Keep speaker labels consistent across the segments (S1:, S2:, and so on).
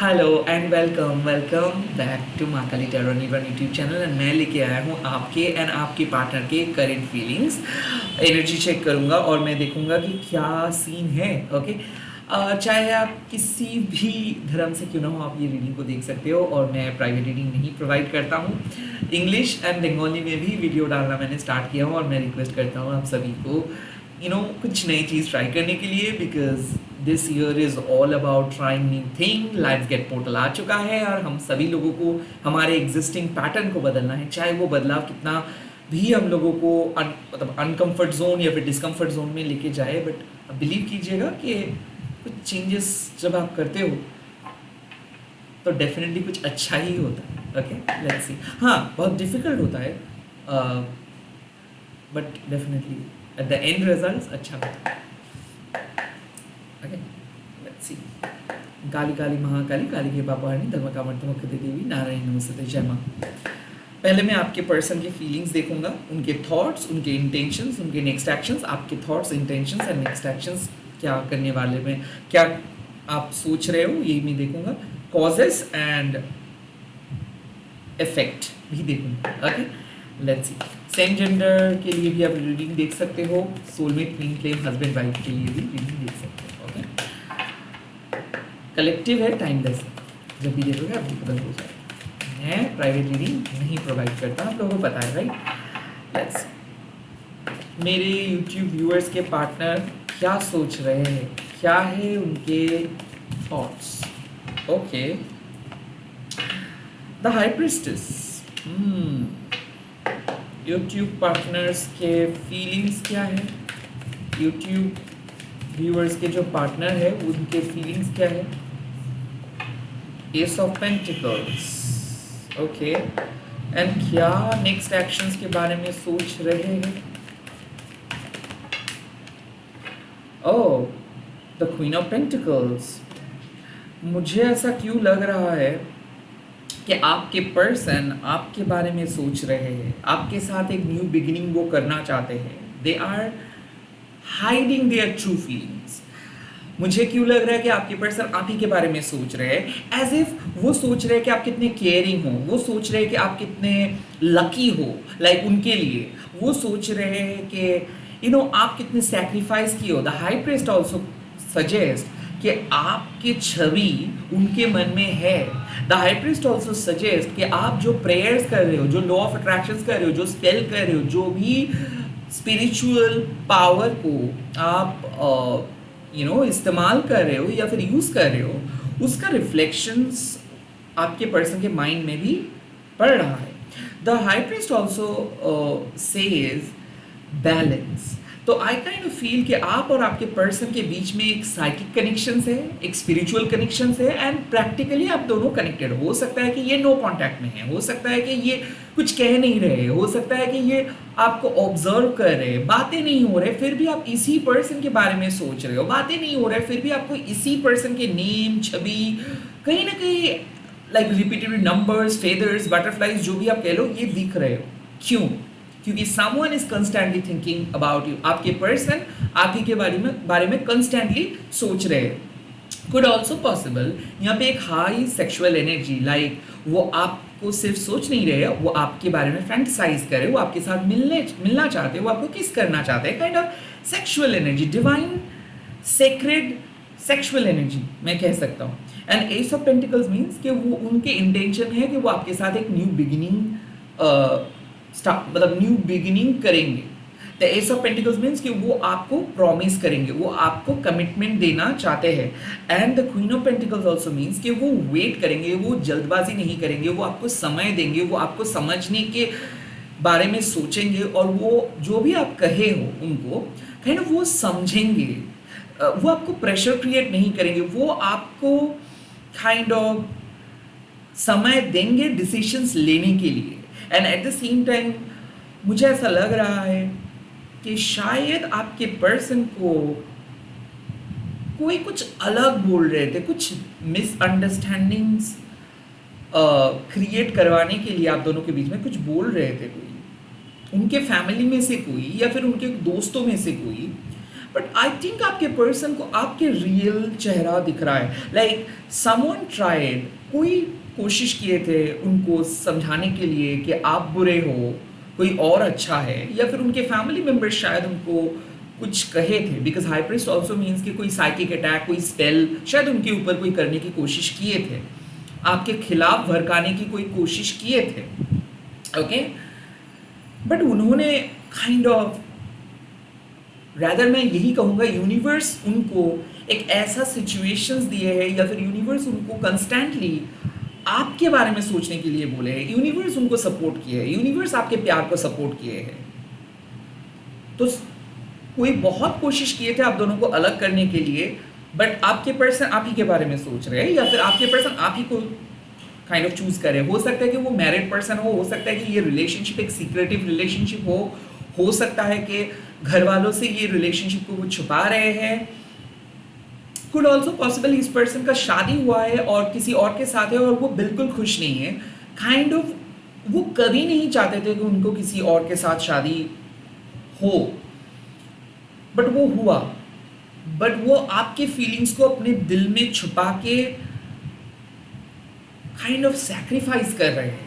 S1: Hello and welcome welcome back to Mahakali tarot one YouTube channel and मैं लेके आया हूँ आपके एंड आपके पार्टनर के करेंट फीलिंग्स। एनर्जी चेक करूँगा और मैं देखूँगा कि क्या सीन है। ओके, चाहे आप किसी भी धर्म से क्यों ना हो, आप ये रीडिंग को देख सकते हो। और मैं प्राइवेट रीडिंग नहीं प्रोवाइड करता हूँ। इंग्लिश एंड बंगाली में भी वीडियो डालना मैंने स्टार्ट किया हूँ और मैं रिक्वेस्ट करता हूँ आप सभी को कुछ नई चीज़ ट्राई करने के लिए, because this year is all about trying new thing. Life gate portal आ चुका है और हम सभी लोगों को हमारे एग्जिस्टिंग पैटर्न को बदलना है, चाहे वो बदलाव कितना भी हम लोगों को मतलब अनकम्फर्ट जोन या फिर डिस्कम्फर्ट जोन में लेके जाए। बट बिलीव कीजिएगा कि कुछ चेंजेस जब आप करते हो तो डेफिनेटली कुछ अच्छा ही होता है। Okay, let's see. हाँ, बहुत डिफिकल्ट होता है but definitely at the end result अच्छा होता है। Okay, let's see. Kali Kali Mahakali Kali के पापहानी धर्म कामर्थ देवी नारायण नमस्ते जय मां। पहले मैं आपके पर्सन की फीलिंग्स देखूंगा, उनके थॉट्स, उनके इंटेंशंस, उनके नेक्स्ट एक्शंस। आपके thoughts, intentions and next actions क्या करने वाले में, क्या आप सोच रहे हो, यही मैं देखूंगा। कॉजेस एंड इफेक्ट भी देखूंगा। Okay, let's C. Same gender के लिए भी आप रीडिंग देख सकते हो, soulmate, twin flame, husband wife के लिए भी रीडिंग देख सकते हो। ओके, कलेक्टिव है, टाइमलेस है, जब भी देखोगे आपको पता हो जाएगा। मैं प्राइवेट रीडिंग नहीं प्रोवाइड करता, आप लोगों को पता है, राइट। लेट्स, मेरे यूट्यूब व्यूअर्स के पार्टनर क्या सोच रहे हैं, क्या है उनके thoughts. Okay, the high priestess. YouTube partners के फीलिंग्स क्या है, यूट्यूब व्यूअर्स के जो पार्टनर है उनके फीलिंग्स क्या है। S of pentacles. Okay, and क्या नेक्स्ट एक्शंस के बारे में सोच रहे हैं। ओह, द क्वीन ऑफ पेंटिकल्स। मुझे ऐसा क्यों लग रहा है कि आपके पर्सन आपके बारे में सोच रहे हैं, आपके साथ एक न्यू बिगिनिंग वो करना चाहते हैं। They are hiding their true feelings. मुझे क्यों लग रहा है कि आपके पर्सन आप ही के बारे में सोच रहे हैं, एज इफ वो सोच रहे हैं कि आप कितने केयरिंग हो, वो सोच रहे हैं कि आप कितने लकी हो, लाइक उनके लिए वो सोच रहे हैं कि आप कितने सेक्रीफाइस किए हो। The high priest also suggest कि आपकी छवि उनके मन में है। The high priest also suggest कि आप जो प्रेयर्स कर रहे हो, जो लॉ ऑफ अट्रैक्शन कर रहे हो, जो स्पेल कर रहे हो, जो भी स्पिरिचुअल पावर को आप इस्तेमाल कर रहे हो या फिर यूज़ कर रहे हो, उसका रिफ्लेक्शंस आपके पर्सन के माइंड में भी पड़ रहा है। The high priest also says balance. तो आई काइंड ऑफ फील कि आप और आपके पर्सन के बीच में एक साइकिक कनेक्शंस है, एक स्पिरिचुअल कनेक्शंस है, एंड प्रैक्टिकली आप दोनों कनेक्टेड हो सकता है कि ये नो कांटेक्ट में है, हो सकता है कि ये कुछ कह नहीं रहे, हो सकता है कि ये आपको ऑब्जर्व कर रहे हैं, बातें नहीं हो रहे, फिर भी आप इसी पर्सन के बारे में सोच रहे हो। बातें नहीं हो रहे, फिर भी आपको इसी पर्सन के नेम, छवि, कहीं ना कहीं like repeated numbers, feathers, butterflies, जो भी आप कह लो, ये दिख रहे हो। क्यों? क्योंकि someone is constantly thinking about you। आपके पर्सन आप ही के बारे में constantly सोच रहे हैं। Could also possible यहाँ पे एक हाई सेक्सुअल एनर्जी, लाइक वो आपको सिर्फ सोच नहीं रहे, वो आपके बारे में फैंटसाइज करे, वो आपके साथ मिलना चाहते हैं, वो आपको किस करना चाहते हैं। Kind of sexual energy, divine sacred sexual energy मैं कह सकता हूँ। And S of pentacles means कि वो उनके इंटेंशन है कि वो आपके साथ एक न्यू बिगिनिंग मतलब न्यू बिगिनिंग करेंगे। The S of pentacles means कि वो आपको प्रॉमिस करेंगे, वो आपको कमिटमेंट देना चाहते हैं। And the queen of pentacles also means कि वो वेट करेंगे, वो जल्दबाजी नहीं करेंगे, वो आपको समय देंगे, वो आपको समझने के बारे में सोचेंगे, और वो जो भी आप कहे हो उनको काइंड ऑफ वो समझेंगे। वो आपको प्रेशर क्रिएट नहीं करेंगे, वो आपको काइंड ऑफ समय देंगे डिसीजंस लेने के लिए। And at the same time मुझे ऐसा लग रहा है कि शायद आपके पर्सन को कोई कुछ अलग बोल रहे थे, कुछ मिसअंडरस्टैंडिंग्स क्रिएट करवाने के लिए आप दोनों के बीच में कुछ बोल रहे थे। कोई उनके फैमिली में से कोई या फिर उनके दोस्तों में से कोई बट आई थिंक आपके पर्सन को आपके रियल चेहरा दिख रहा है, लाइक समवन ट्राइड, कोई कोशिश किए थे उनको समझाने के लिए कि आप बुरे हो, कोई और अच्छा है, या फिर उनके फैमिली मेम्बर्स शायद उनको कुछ कहे थे, because high priest also means कि कोई साइकिक अटैक, कोई स्पेल शायद उनके ऊपर कोई करने की कोशिश किए थे, आपके खिलाफ भड़काने की कोई कोशिश किए थे, ओके, बट उन्होंने काइंड ऑफ, रैदर मैं यही कहूँगा, यूनिवर्स उनको एक ऐसा सिचुएशंस दिए है, या फिर यूनिवर्स उनको कंस्टेंटली आपके बारे में सोचने के लिए बोले हैं, यूनिवर्स उनको सपोर्ट किए है, यूनिवर्स आपके प्यार को सपोर्ट किए है। तो कोई बहुत कोशिश किए थे आप दोनों को अलग करने के लिए, बट आपके पर्सन आप ही के बारे में सोच रहे हैं, या फिर आपके पर्सन आप ही को काइंड ऑफ चूज करे। हो सकता है कि वो मैरिड पर्सन हो सकता है कि ये रिलेशनशिप एक सीक्रेटिव रिलेशनशिप हो सकता है कि घर वालों से ये रिलेशनशिप को वो छुपा रहे हैं। कुड ऑल्सो पॉसिबल इस पर्सन का शादी हुआ है और किसी और के साथ है और वो बिल्कुल खुश नहीं है, काइंड ऑफ वो कभी नहीं चाहते थे कि उनको किसी और के साथ शादी हो, बट वो हुआ, बट वो आपके फीलिंग्स को अपने दिल में छुपा के काइंड ऑफ सैक्रिफाइस कर रहे हैं।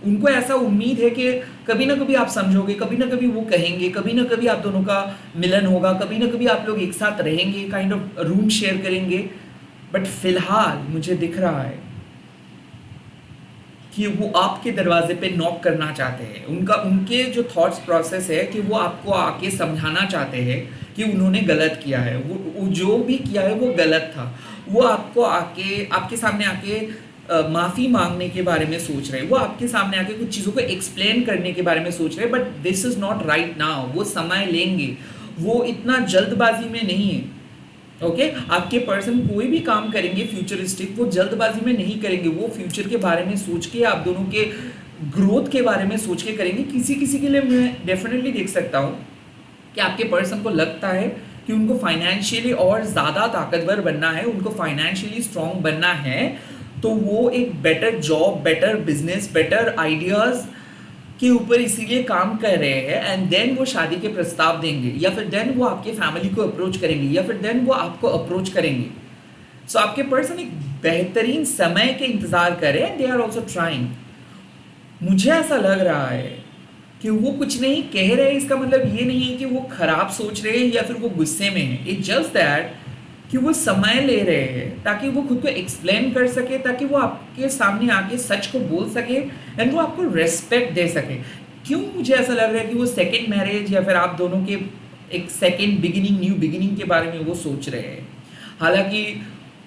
S1: उनको ऐसा उम्मीद है कि कभी ना कभी आप समझोगे, कभी ना कभी वो कहेंगे, कभी ना कभी आप दोनों का मिलन होगा, कभी ना कभी आप लोग एक साथ रहेंगे, काइंड ऑफ रूम शेयर करेंगे। बट फिलहाल मुझे दिख रहा है कि वो आपके दरवाजे पे नॉक करना चाहते हैं। उनके जो थॉट्स प्रोसेस है कि वो आपको आके समझाना चाहते हैं कि उन्होंने गलत किया है, वो जो भी किया है वो गलत था। वो आपको आके आपके सामने आके माफ़ी मांगने के बारे में सोच रहे हैं, वो आपके सामने आके कुछ चीज़ों को एक्सप्लेन करने के बारे में सोच रहे हैं, but this is not right now. वो समय लेंगे, वो इतना जल्दबाजी में नहीं है, ओके आपके पर्सन कोई भी काम करेंगे फ्यूचरिस्टिक, वो जल्दबाजी में नहीं करेंगे, वो फ्यूचर के बारे में सोच के, आप दोनों के ग्रोथ के बारे में सोच के करेंगे। किसी किसी के लिए मैं डेफिनेटली देख सकता हूँ कि आपके पर्सन को लगता है कि उनको फाइनेंशियली और ज़्यादा ताकतवर बनना है, उनको फाइनेंशियली स्ट्रॉन्ग बनना है, तो वो एक better job, better business, better ideas के ऊपर इसीलिए काम कर रहे हैं, एंड देन वो शादी के प्रस्ताव देंगे, या फिर देन वो आपके फैमिली को अप्रोच करेंगे, या फिर देन वो आपको अप्रोच करेंगे। सो आपके पर्सन एक बेहतरीन समय के इंतज़ार कर रहे हैं, दे आर ऑल्सो ट्राइंग। मुझे ऐसा लग रहा है कि वो कुछ नहीं कह रहे हैं, इसका मतलब ये नहीं है कि वो खराब सोच रहे हैं या फिर वो गुस्से में हैं। इट्स जस्ट दैट कि वो समय ले रहे हैं ताकि वो खुद को एक्सप्लेन कर सके, ताकि वो आपके सामने आके सच को बोल सके, एंड वो आपको रेस्पेक्ट दे सके। क्यों मुझे ऐसा लग रहा है कि वो सेकेंड मैरिज या फिर आप दोनों के एक सेकेंड बिगिनिंग, न्यू बिगिनिंग के बारे में वो सोच रहे हैं। हालांकि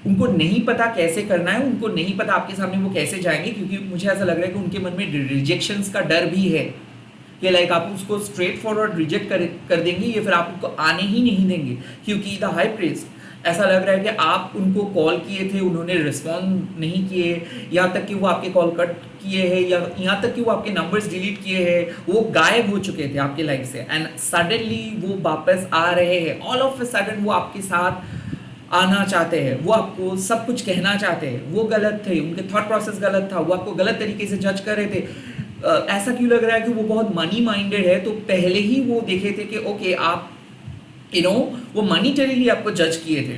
S1: उनको नहीं पता कैसे करना है, उनको नहीं पता आपके सामने वो कैसे जाएंगे, क्योंकि मुझे ऐसा लग रहा है कि उनके मन में रिजेक्शंस का डर भी है कि लाइक आप उसको स्ट्रेट फॉरवर्ड रिजेक्ट कर देंगे, या फिर आप उनको आने ही नहीं देंगे। क्योंकि द हाई प्रीस्ट ऐसा लग रहा है कि आप उनको कॉल किए थे, उन्होंने रिस्पॉन्ड नहीं किए, यहाँ तक कि वो आपके कॉल कट किए हैं, या यहाँ तक कि वो आपके नंबर्स डिलीट किए हैं, वो गायब हो चुके थे आपके लाइफ से, एंड सडनली वो वापस आ रहे हैं। ऑल ऑफ अ सडन वो आपके साथ आना चाहते हैं, वो आपको सब कुछ कहना चाहते हैं। वो गलत थे, उनके थॉट प्रोसेस गलत था, वो आपको गलत तरीके से जज कर रहे थे। ऐसा क्यों लग रहा है कि वो बहुत मनी माइंडेड है, तो पहले ही वो देखे थे कि ओके आप वो मनीटरीली आपको जज किए थे,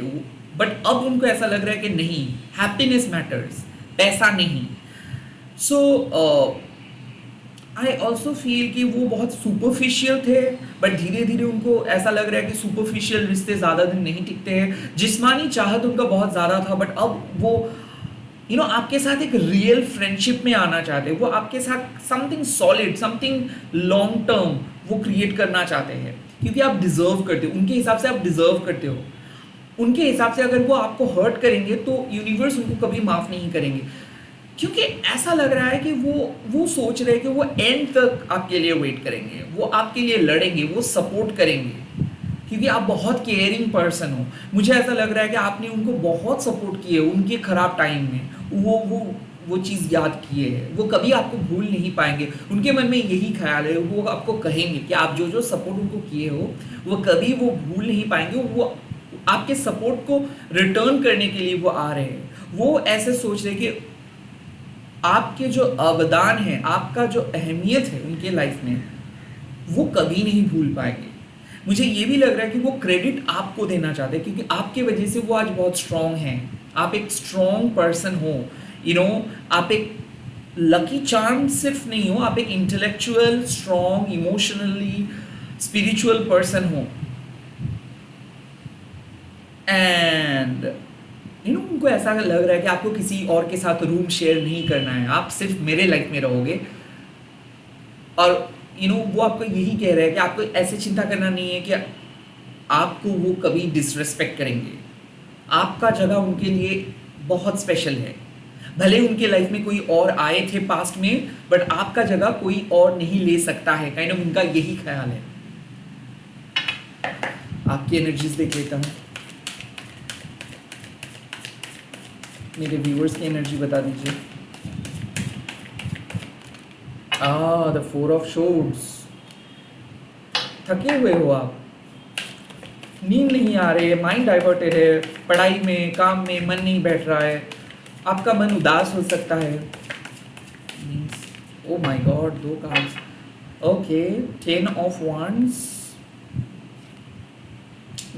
S1: बट अब उनको ऐसा लग रहा है कि नहीं, हैप्पीनेस मैटर्स, पैसा नहीं। सो आई ऑल्सो फील कि वो बहुत सुपरफिशियल थे, बट धीरे धीरे उनको ऐसा लग रहा है कि सुपरफिशियल रिश्ते ज़्यादा दिन नहीं टिकते हैं। जिस्मानी चाहत उनका बहुत ज़्यादा था, बट अब वो आपके साथ एक रियल फ्रेंडशिप में आना चाहते हैं। वो आपके साथ something solid, something long term वो क्रिएट करना चाहते हैं, क्योंकि आप डिजर्व करते हो, उनके हिसाब से आप डिजर्व करते हो। उनके हिसाब से अगर वो आपको हर्ट करेंगे तो यूनिवर्स उनको कभी माफ़ नहीं करेंगे, क्योंकि ऐसा लग रहा है कि वो सोच रहे हैं कि वो एंड तक आपके लिए वेट करेंगे, वो आपके लिए लड़ेंगे, वो सपोर्ट करेंगे, क्योंकि आप बहुत केयरिंग पर्सन हो। मुझे ऐसा लग रहा है कि आपने उनको बहुत सपोर्ट किए उनके ख़राब टाइम में, वो चीज़ याद किए है, वो कभी आपको भूल नहीं पाएंगे। उनके मन में यही ख्याल है, वो आपको कहेंगे कि आप जो जो सपोर्ट उनको किए हो वो कभी वो भूल नहीं पाएंगे। वो आपके सपोर्ट को रिटर्न करने के लिए वो आ रहे हैं। वो ऐसे सोच रहे कि आपके जो अवदान है, आपका जो अहमियत है उनके लाइफ में, वो कभी नहीं भूल पाएंगे। मुझे ये भी लग रहा है कि वो क्रेडिट आपको देना चाहते हैं क्योंकि आपके वजह से वो आज बहुत स्ट्रांग हैं। आप एक स्ट्रांग पर्सन हो, यू नो, आप एक लकी चार्म सिर्फ नहीं हो, आप एक intellectual strong emotionally spiritual person हो। एंड उनको ऐसा लग रहा है कि आपको किसी और के साथ रूम शेयर नहीं करना है, आप सिर्फ मेरे लाइफ में रहोगे। और वो आपको यही कह रहे हैं कि आपको ऐसे चिंता करना नहीं है कि आपको वो कभी डिसरेस्पेक्ट करेंगे। आपका जगह उनके लिए बहुत स्पेशल है। भले उनके लाइफ में कोई और आए थे पास्ट में, बट आपका जगह कोई और नहीं ले सकता है, काइंड ऑफ उनका यही ख्याल है। आपकी एनर्जीज देख लेता हूँ। मेरे व्यूअर्स की एनर्जी बता दीजिए। The 4 of swords. थके हुए हो आप, नींद नहीं आ रही है, माइंड डाइवर्टेड है, पढ़ाई में काम में मन नहीं बैठ रहा है, आपका मन उदास हो सकता है। Oh my god, 2 cards. Okay, 10 of wands,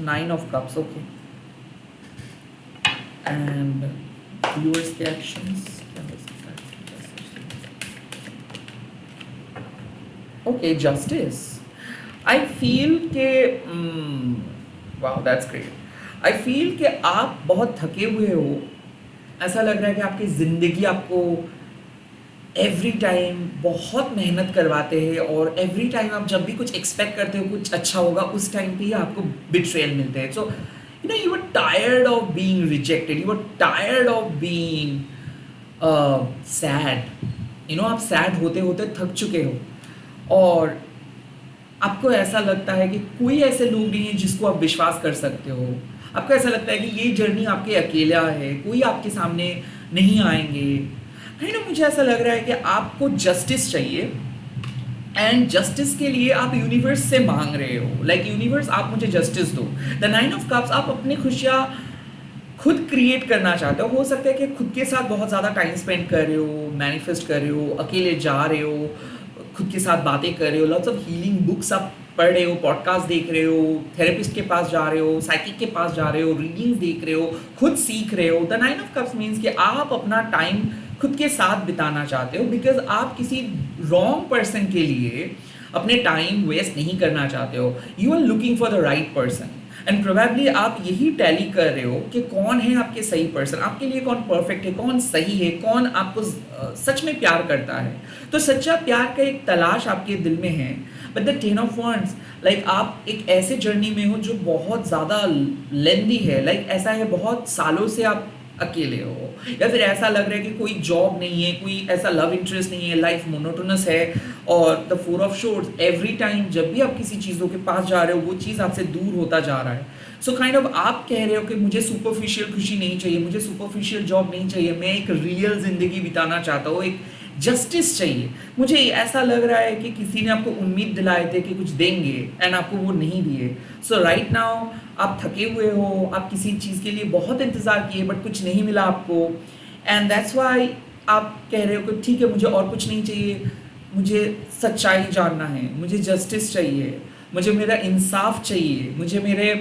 S1: 9 of cups. Okay, and viewers के actions. Okay, justice. I feel के wow, that's great. I feel कि आप बहुत थके हुए हो। ऐसा लग रहा है कि आपकी ज़िंदगी आपको एवरी टाइम बहुत मेहनत करवाते हैं और एवरी टाइम आप जब भी कुछ एक्सपेक्ट करते हो कुछ अच्छा होगा, उस टाइम पे ही आपको बिट्रेयल मिलते हैं। So you are tired of being rejected, you are tired of being sad. आप सैड होते होते थक चुके हो और आपको ऐसा लगता है कि कोई ऐसे लोग नहीं है जिसको आप विश्वास कर सकते हो। आपको ऐसा लगता है कि ये जर्नी आपके अकेला है, कोई आपके सामने नहीं आएंगे। मुझे ऐसा लग रहा है कि आपको जस्टिस चाहिए एंड जस्टिस के लिए आप यूनिवर्स से मांग रहे हो, लाइक यूनिवर्स आप मुझे जस्टिस दो। द 9 ऑफ कप्स, आप अपनी खुशियाँ खुद क्रिएट करना चाहते हो सकता है कि खुद के साथ बहुत ज़्यादा टाइम स्पेंड कर रहे हो, मैनिफेस्ट कर रहे हो, अकेले जा रहे हो, खुद के साथ बातें कर रहे हो, लॉट्स ऑफ हीलिंग बुक्स आप पढ़ रहे हो, पॉडकास्ट देख रहे हो, थेरेपिस्ट के पास जा रहे हो, साइकिक के पास जा रहे हो, रीडिंग्स देख रहे हो, खुद सीख रहे हो। द 9 ऑफ कप्स मीन्स कि आप अपना टाइम खुद के साथ बिताना चाहते हो बिकॉज आप किसी रॉन्ग पर्सन के लिए अपने टाइम वेस्ट नहीं करना चाहते हो। You are looking for the right person and probably आप यही टैली कर रहे हो कि कौन है आपके सही पर्सन, आपके लिए कौन परफेक्ट है, कौन सही है, कौन आपको सच में प्यार करता है। तो सच्चा प्यार का एक तलाश आपके दिल में है। But the 10 of wands, like आप एक ऐसे जर्नी में हो जो बहुत ज़्यादा लेंदी है, लाइक ऐसा है बहुत सालों से आप अकेले हो, या फिर ऐसा लग रहा है कि कोई जॉब नहीं है, कोई ऐसा लव इंटरेस्ट नहीं है, लाइफ मोनोटोनस है। और द 4 ऑफ शोर्ड्स, एवरी टाइम जब भी आप किसी चीज़ों के पास जा रहे हो वो चीज़ आपसे दूर होता जा रहा है। सो काइंड ऑफ आप कह रहे हो कि मुझे सुपरफिशियल खुशी नहीं चाहिए, मुझे सुपरफिशियल जॉब नहीं चाहिए, मैं एक रियल ज़िंदगी बिताना चाहता हूँ, एक जस्टिस चाहिए। मुझे ऐसा लग रहा है कि किसी ने आपको उम्मीद दिलाए थे कि कुछ देंगे एंड आपको वो नहीं दिए। सो राइट नाउ आप थके हुए हो, आप किसी चीज़ के लिए बहुत इंतज़ार किए बट कुछ नहीं मिला आपको, एंड दैट्स वाई आप कह रहे हो कि ठीक है मुझे और कुछ नहीं चाहिए, मुझे सच्चाई जानना है, मुझे जस्टिस चाहिए, मुझे मेरा इंसाफ चाहिए, मुझे मेरे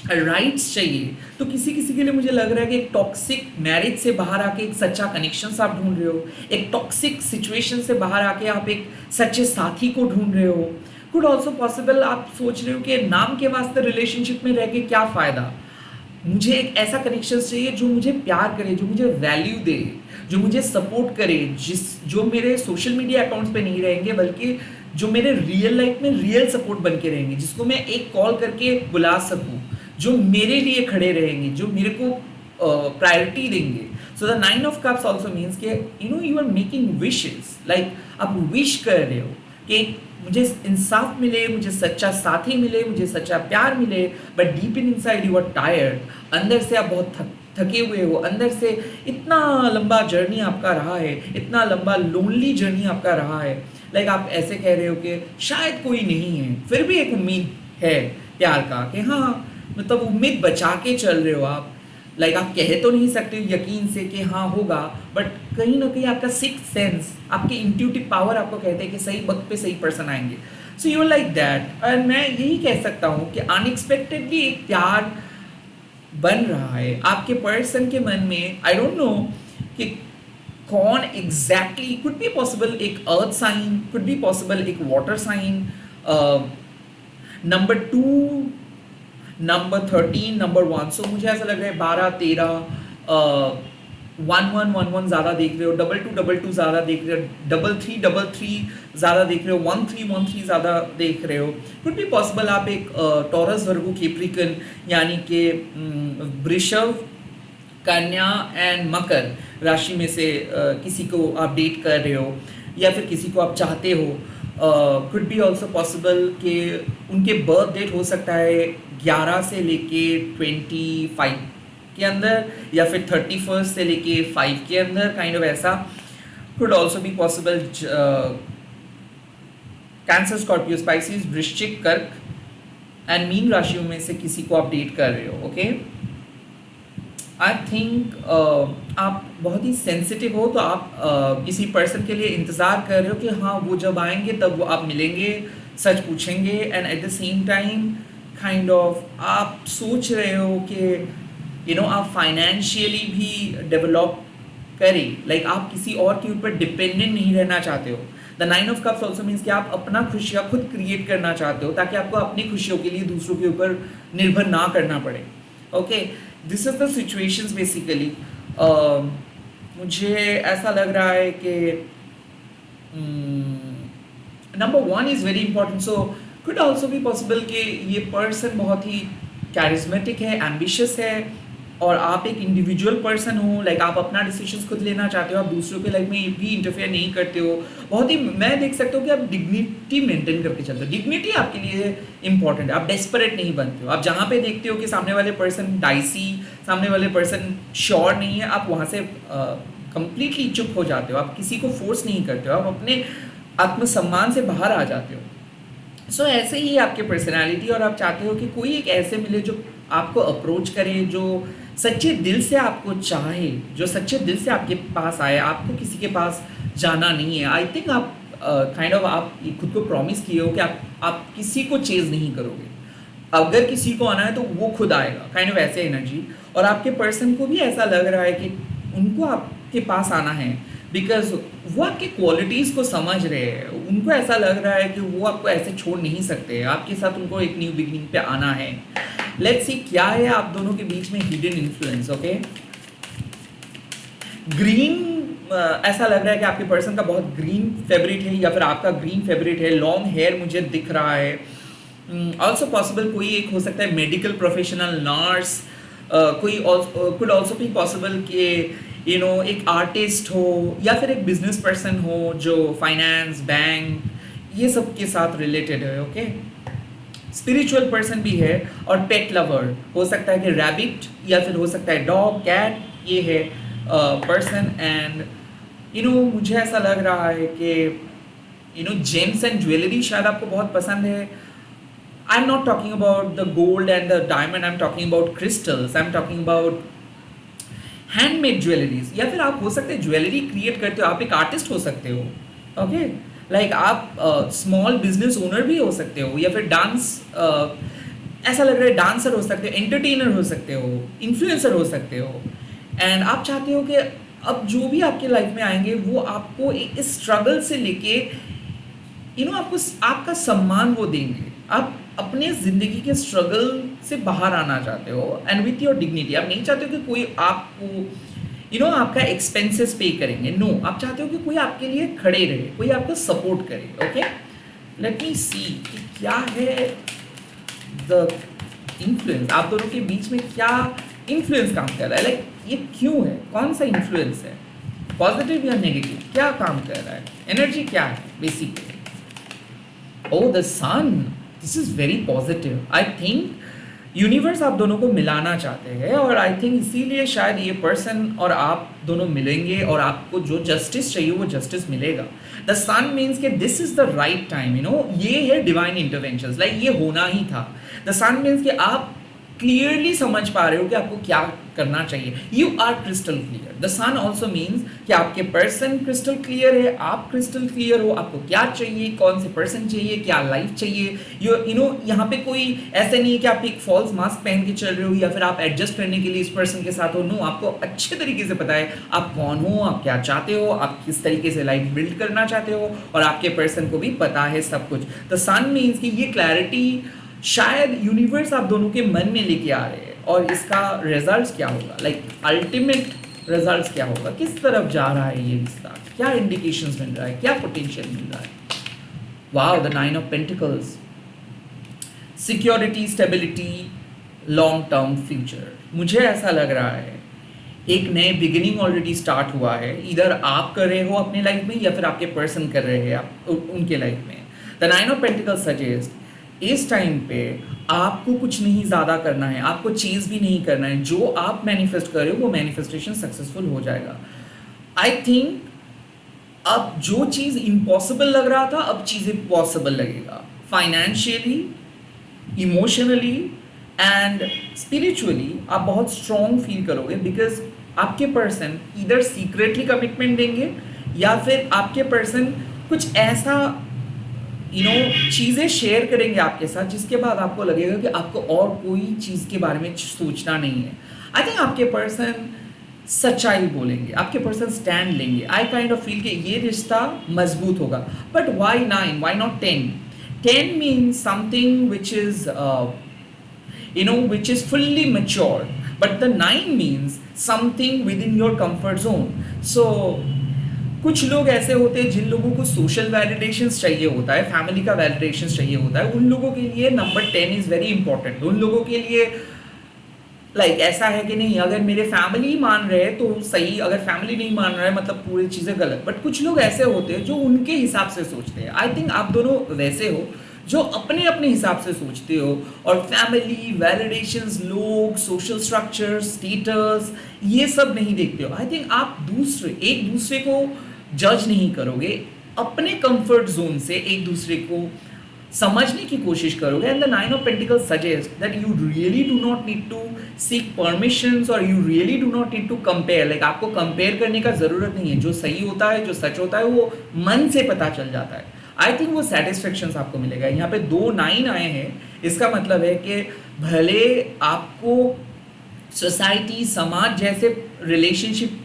S1: राइट्स चाहिए। तो किसी किसी के लिए मुझे लग रहा है कि एक टॉक्सिक मैरिज से बाहर आके एक सच्चा कनेक्शन आप ढूंढ रहे हो, एक टॉक्सिक सिचुएशन से बाहर आके आप एक सच्चे साथी को ढूंढ रहे हो। कुड ऑल्सो पॉसिबल आप सोच रहे हो कि नाम के वास्ते रिलेशनशिप में रह के क्या फ़ायदा, मुझे एक ऐसा कनेक्शन चाहिए जो मुझे प्यार करे, जो मुझे वैल्यू दे, जो मुझे सपोर्ट करे, जो मेरे सोशल मीडिया अकाउंट्स पे नहीं रहेंगे बल्कि जो मेरे रियल लाइफ में रियल सपोर्ट बन के रहेंगे, जिसको मैं एक कॉल करके बुला सकूं, जो मेरे लिए खड़े रहेंगे, जो मेरे को प्रायोरिटी देंगे। So the 9 of cups also means के you are making wishes, like आप विश कर रहे हो कि मुझे इंसाफ मिले, मुझे सच्चा साथी मिले, मुझे सच्चा प्यार मिले, but deep in inside you are tired. अंदर से आप बहुत थके हुए हो, अंदर से इतना लंबा जर्नी आपका रहा है, इतना लंबा लोनली जर्नी आपका रहा है। लाइक आप ऐसे कह रहे हो कि शायद कोई नहीं है, फिर भी एक उम्मीद है प्यार का कि हाँ, मतलब उम्मीद बचा के चल रहे हो आप। लाइक आप कह तो नहीं सकते यकीन से कि हाँ होगा, बट कहीं ना कहीं आपका सिक्स्थ सेंस, आपकी इंट्यूटिव पावर आपको कहते हैं कि सही वक्त पे सही पर्सन आएंगे। सो यू लाइक दैट, और मैं यही कह सकता हूँ कि अनएक्सपेक्टेडली एक प्यार बन रहा है आपके पर्सन के मन में। आई डोंट नो कि कौन एग्जैक्टली, कुड बी पॉसिबल एक earth sign, could be possible एक water sign, number 2, number 13, number 1। So मुझे ऐसा लग रहा है 12, 13, 1111 ज़्यादा देख रहे हो, 2222 ज़्यादा देख रहे हो, 3333 ज़्यादा देख रहे हो, 1313 ज़्यादा देख रहे हो। कुड बी पॉसिबल आप एक टॉरस, वर्गो, कैप्रिकन यानी कि वृषभ, कन्या एंड मकर राशि में से किसी को आप डेट कर रहे हो या फिर किसी को आप चाहते हो। कुड बी ऑल्सो पॉसिबल कि उनके बर्थ डेट हो सकता है 11 से लेके 25 के अंदर, या फिर 31 से लेके 5 के अंदर, काइंड ऑफ ऐसा। Could also be possible Cancer, Scorpio, Pisces, वृश्चिक, कर्क एंड मीन राशियों में से किसी को आप डेट कर रहे हो। ओके, आई थिंक आप बहुत ही सेंसिटिव हो, तो आप किसी पर्सन के लिए इंतज़ार कर रहे हो कि हाँ वो जब आएंगे तब वो आप मिलेंगे, सच पूछेंगे, and at the same time kind of आप सोच रहे हो कि आप फाइनेंशियली भी डेवलप करें, लाइक आप किसी और के ऊपर डिपेंडेंट नहीं रहना चाहते हो। The 9 of cups also means कि आप अपना खुशियाँ खुद क्रिएट करना चाहते हो ताकि आपको अपनी खुशियों के लिए दूसरों के ऊपर निर्भर ना करना पड़े। Okay, this is the situations basically. मुझे ऐसा लग रहा है कि number 1 is very important. So could also be possible कि ये पर्सन बहुत ही कैरिज्मेटिक है, एम्बिशियस है, और आप एक इंडिविजुअल पर्सन हो, लाइक आप अपना डिसीजंस खुद लेना चाहते हो, आप दूसरों के लाइफ में भी इंटरफेयर नहीं करते हो। बहुत ही मैं देख सकता हूँ कि आप डिग्निटी मेंटेन करके चलते हो। डिग्निटी आपके लिए इंपॉर्टेंट है, आप डेस्परेट नहीं बनते हो। आप जहाँ पे देखते हो कि सामने वाले पर्सन डाइसी, सामने वाले पर्सन श्योर नहीं है, आप वहाँ से कंप्लीटली चुप हो जाते हो। आप किसी को फोर्स नहीं करते हो, आप अपने आत्मसम्मान से बाहर आ जाते हो। सो ऐसे ही आपकी पर्सनैलिटी, और आप चाहते हो कि कोई एक ऐसे मिले जो आपको अप्रोच करे, जो सच्चे दिल से आपको चाहे, जो सच्चे दिल से आपके पास आए, आपको किसी के पास जाना नहीं है। आई थिंक आप काइंड ऑफ आप खुद को प्रॉमिस किए हो कि आप किसी को चेज़ नहीं करोगे, अगर किसी को आना है तो वो खुद आएगा, काइंड ऑफ ऐसे एनर्जी। और आपके पर्सन को भी ऐसा लग रहा है कि उनको आपके पास आना है बिकॉज वो आपकी क्वालिटीज़ को समझ रहे हैं। उनको ऐसा लग रहा है कि वो आपको ऐसे छोड़ नहीं सकते, आपके साथ उनको एक न्यू बिगिनिंग पे आना है। लेट्स सी क्या है आप दोनों के बीच में हिडन इन्फ्लुएंस। ओके, ग्रीन, ऐसा लग रहा है कि आपके पर्सन का बहुत ग्रीन फेवरेट है या फिर आपका ग्रीन फेवरेट है। लॉन्ग हेयर मुझे दिख रहा है। ऑल्सो पॉसिबल कोई एक हो सकता है मेडिकल प्रोफेशनल, नर्स, कोई कुड ऑल्सो भी पॉसिबल कि एक आर्टिस्ट हो या फिर एक बिजनेस पर्सन हो जो फाइनेंस, बैंक, ये सब के साथ रिलेटेड है। ओके, स्पिरिचुअल पर्सन भी है, और पेट लवर हो सकता है कि रैबिट या फिर हो सकता है डॉग, कैट, ये है पर्सन। एंड मुझे ऐसा लग रहा है कि जेम्स एंड ज्वेलरी शायद आपको बहुत पसंद है। आई am not talking about the gold and the diamond, I am talking about crystals, I am talking about handmade jewelleries, या फिर आप हो सकते हैं ज्वेलरी क्रिएट करते हो, आप एक आर्टिस्ट हो सकते हो। ओके, लाइक आप स्मॉल बिजनेस ओनर भी हो सकते हो, या फिर डांस, ऐसा लग रहा है डांसर हो सकते हो, एंटरटेनर हो सकते हो, इन्फ्लुएंसर हो सकते हो। एंड आप चाहते हो कि अब जो भी आपके लाइफ में आएंगे वो आपको एक स्ट्रगल से लेके आपको आपका सम्मान वो देंगे। आप अपने ज़िंदगी के स्ट्रगल से बाहर आना चाहते हो, एंड विथ योर डिग्निटी। आप नहीं चाहते हो कि कोई आपको आपका एक्सपेंसेस पे करेंगे, नो, आप चाहते हो कि कोई आपके लिए खड़े रहे, कोई आपको सपोर्ट करे। ओके, लेट मी सी कि क्या है द इन्फ्लुएंस, आप दोनों के बीच में क्या इन्फ्लुएंस काम कर रहा है, लाइक ये क्यों है, कौन सा इन्फ्लुएंस है, पॉजिटिव या नेगेटिव, क्या काम कर रहा है, एनर्जी क्या है basically. Oh the sun, this is very positive. I think universe आप दोनों को मिलाना चाहते हैं, और आई थिंक इसीलिए शायद ये पर्सन और आप दोनों मिलेंगे, और आपको जो जस्टिस चाहिए वो जस्टिस मिलेगा। द सन मीन्स के this is the right time, ये है डिवाइन इंटरवेंशन, लाइक ये होना ही था। द सन मीन्स कि आप क्लियरली समझ पा रहे हो कि आपको क्या करना चाहिए। You are crystal clear. The sun also means कि आपके पर्सन क्रिस्टल क्लियर है, आप क्रिस्टल क्लियर हो, आपको क्या चाहिए, कौन से पर्सन चाहिए, क्या लाइफ चाहिए। यू नो यहाँ पे कोई ऐसे नहीं है कि आप एक फॉल्स मास्क पहन के चल रहे हो या फिर आप एडजस्ट करने के लिए इस पर्सन के साथ हो। नो, आपको अच्छे तरीके से पता है आप कौन हो, आप क्या चाहते हो, आप किस तरीके से लाइफ बिल्ड करना चाहते हो, और आपके पर्सन को भी पता है सब कुछ। द सन मीन्स कि ये क्लैरिटी शायद यूनिवर्स आप दोनों के मन में लेके आ रहे हैं, और इसका रिजल्ट क्या होगा, लाइक अल्टीमेट रिजल्ट क्या होगा, किस तरफ जा रहा है ये रिश्ता, क्या इंडिकेशंस मिल रहा है, क्या पोटेंशियल मिल रहा है। Wow, the 9 of pentacles, security, stability, long term future. मुझे ऐसा लग रहा है एक नए बिगिनिंग ऑलरेडी स्टार्ट हुआ है, इधर आप कर रहे हो अपने लाइफ में या फिर आपके पर्सन कर रहे हैं आप उनके लाइफ में। द 9 ऑफ पेंटिकल्स सजेस्ट इस टाइम पे आपको कुछ नहीं ज़्यादा करना है, आपको चीज़ भी नहीं करना है, जो आप मैनिफेस्ट कर रहे हो वो मैनिफेस्टेशन सक्सेसफुल हो जाएगा। आई थिंक अब जो चीज़ इम्पॉसिबल लग रहा था अब चीज़ें पॉसिबल लगेगा, फाइनेंशियली, इमोशनली एंड स्पिरिचुअली आप बहुत स्ट्रॉन्ग फील करोगे, बिकॉज आपके पर्सन इधर सीक्रेटली कमिटमेंट देंगे या फिर आपके पर्सन कुछ ऐसा चीज़ें शेयर करेंगे आपके साथ जिसके बाद आपको लगेगा कि आपको और कोई चीज़ के बारे में सोचना नहीं है। आई थिंक आपके पर्सन सच्चाई बोलेंगे, आपके पर्सन स्टैंड लेंगे। आई काइंड ऑफ फील कि ये रिश्ता मजबूत होगा। But why 9, why not 10? 10 means something which is which is fully matured, but the 9 means something within your comfort zone. So कुछ लोग ऐसे होते हैं जिन लोगों को सोशल वैलिडेशंस चाहिए होता है, फैमिली का वैलिडेशंस चाहिए होता है, उन लोगों के लिए नंबर 10 इज़ वेरी इंपॉर्टेंट। उन लोगों के लिए ऐसा है कि नहीं, अगर मेरे फैमिली मान रहे हैं तो सही, अगर फैमिली नहीं मान रहा है मतलब पूरी चीज़ें गलत। बट कुछ लोग ऐसे होते हैं जो उनके हिसाब से सोचते हैं। आई थिंक आप दोनों वैसे हो जो अपने अपने हिसाब से सोचते हो, और फैमिली, वैलिडेशंस, लोग, सोशल स्ट्रक्चर, स्टेटस, ये सब नहीं देखते हो। आई थिंक आप एक दूसरे को जज नहीं करोगे, अपने कंफर्ट जोन से एक दूसरे को समझने की कोशिश करोगे। And the 9 of pentacles suggest that you really do not need to seek permissions, और you really do not need to compare. आपको कंपेयर करने का ज़रूरत नहीं है। जो सही होता है, जो सच होता है, वो मन से पता चल जाता है। आई थिंक वो सेटिस्फेक्शन आपको मिलेगा। यहाँ पे 2 9 आए हैं, इसका मतलब है कि भले आपको सोसाइटी, समाज जैसे रिलेशनशिप,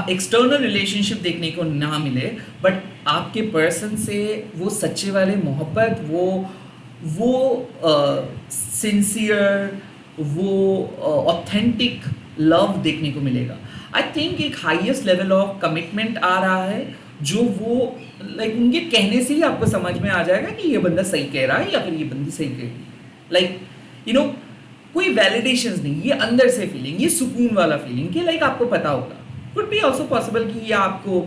S1: एक्सटर्नल रिलेशनशिप देखने को ना मिले, बट आपके पर्सन से वो सच्चे वाले मोहब्बत, वो सिंसियर, वो ऑथेंटिक लव देखने को मिलेगा। आई थिंक एक हाईएस्ट लेवल ऑफ कमिटमेंट आ रहा है, जो वो उनके कहने से ही आपको समझ में आ जाएगा कि ये बंदा सही कह रहा है या फिर ये बंदी सही कह रही है। कोई वैलिडेशंस नहीं, ये अंदर से फीलिंग, ये सुकून वाला फीलिंग कि आपको पता होगा। कुड बी ऑल्सो पॉसिबल कि ये आपको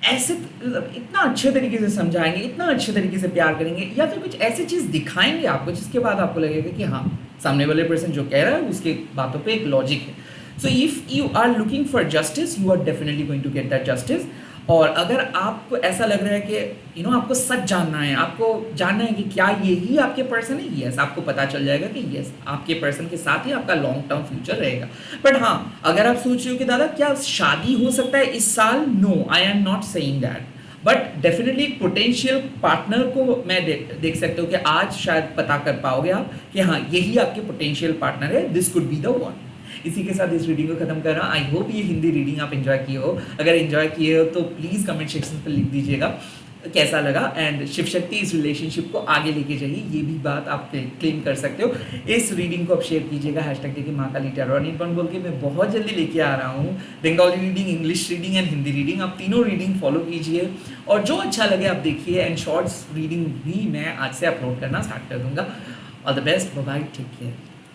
S1: ऐसे इतना अच्छे तरीके से समझाएंगे, इतना अच्छे तरीके से प्यार करेंगे, या फिर कुछ ऐसी चीज़ दिखाएंगे आपको जिसके बाद आपको लगेगा कि हाँ, सामने वाले पर्सन जो कह रहा है उसके बातों पे एक लॉजिक है। So if you are looking for justice, you are definitely going to get that justice. और अगर आपको ऐसा लग रहा है कि आपको सच जानना है, आपको जानना है कि क्या यही आपके पर्सन है, यस, आपको पता चल जाएगा कि यस, आपके पर्सन के साथ ही आपका लॉन्ग टर्म फ्यूचर रहेगा। बट हाँ, अगर आप सोच रहे हो कि दादा क्या शादी हो सकता है इस साल, no, I am not saying that, but definitely potential partner को मैं देख सकते हो कि आज शायद पता कर पाओगे आप कि हाँ, यही आपके पोटेंशियल पार्टनर है, this could be the one. इसी के साथ इस रीडिंग को खत्म कर रहा हूँ। आई होप ये हिंदी रीडिंग आप एंजॉय किए हो। अगर एंजॉय किए हो तो प्लीज़ कमेंट सेक्शन पर लिख दीजिएगा कैसा लगा, एंड शिव शक्ति इस रिलेशनशिप को आगे लेके जाइए, ये भी बात आप क्लेम कर सकते हो। इस रीडिंग को आप शेयर कीजिएगा, हैशटैग देखिए महाकाली टैरो नीलकंठ बोल के। मैं बहुत जल्दी लेके आ रहा हूँ Bengali reading, English reading and Hindi reading. आप तीनों रीडिंग फॉलो कीजिए, और जो अच्छा लगे आप देखिए, एंड शॉर्ट्स रीडिंग भी मैं आज से अपलोड करना स्टार्ट कर दूँगा। All the best, bye bye, take care.